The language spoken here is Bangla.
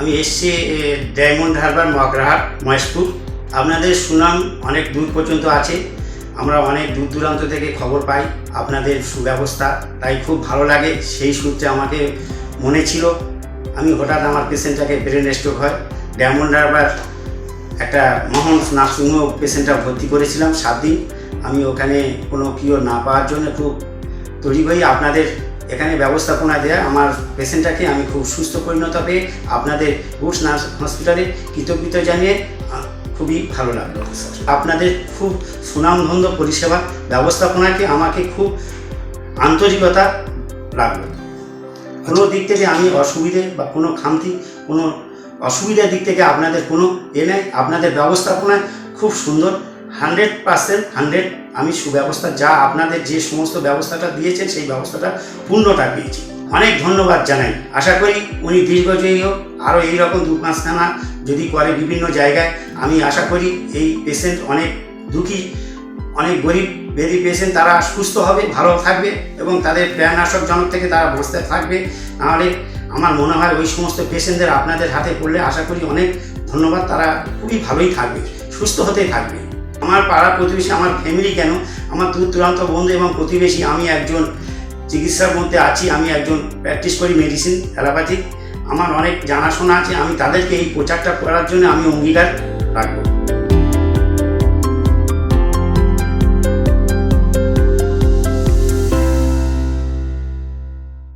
আমি এসেছি ডায়মন্ড হারবার মগরাহাট মহেশপুর। আপনাদের সুনাম অনেক দূর পর্যন্ত আছে, আমরা অনেক দূর দূরান্ত থেকে খবর পাই আপনাদের সুব্যবস্থা, তাই খুব ভালো লাগে। সেই সূত্রে আমাকে মনে ছিল, আমি হঠাৎ আমার পেশেন্টটাকে ব্রেন স্ট্রোক হয়, ডায়মন্ড হারবার একটা মহন নার্সিংহোমে পেশেন্টটা ভর্তি করেছিলাম 7 দিন। আমি ওখানে কোনো কিওর না পাওয়ার জন্য খুব তৈরি হই আপনাদের এখানে ব্যবস্থাপনা দেয়া আমার পেশেন্টটাকে আমি খুব সুস্থ পরিণত পেয়ে আপনাদের গুডস নার্স হসপিটালে কৃতজ্ঞতা জানিয়ে খুবই ভালো লাগলো। আপনাদের খুব সুনামধন্য পরিষেবা ব্যবস্থাপনাকে আমাকে খুব আন্তরিকতা লাগলো। কোনো দিক থেকে আমি অসুবিধে বা কোনো খামতি, কোনো অসুবিধার দিক থেকে আপনাদের কোনো নেই। আপনাদের ব্যবস্থাপনা খুব সুন্দর, 100% 100 আমি সুব্যবস্থা যা আপনাদের যে সমস্ত ব্যবস্থাটা দিয়েছেন সেই ব্যবস্থাটা পূর্ণটা পেয়েছি। অনেক ধন্যবাদ জানাই। আশা করি উনি দীর্ঘজয়ী হোক, আরও এইরকম 2-5খানা যদি করে বিভিন্ন জায়গায়। আমি আশা করি এই পেশেন্ট অনেক দুঃখী, অনেক গরিব বেদি পেশেন্ট, তারা সুস্থ হবে, ভালো থাকবে এবং তাদের প্রাণনাশকজনক থেকে তারা বাঁচতে থাকবে। নাহলে আমার মনে হয় ওই সমস্ত পেশেন্টদের আপনাদের হাতে পড়লে আশা করি অনেক ধন্যবাদ, তারা খুবই ভালোই থাকবে, সুস্থ হতেই থাকবে। আমার পাড়া প্রতিবেশী, আমার ফ্যামিলি কেন, আমার দূর দূরান্ত বন্ধু এবং প্রতিবেশী, আমি একজন চিকিৎসার মধ্যে আছি, আমি একজন প্র্যাকটিস করি মেডিসিন অ্যালোপ্যাথিক, আমার অনেক জানাশোনা আছে। আমি তাদেরকে এই প্রচারটা করার জন্য আমি অঙ্গীকার রাখবো।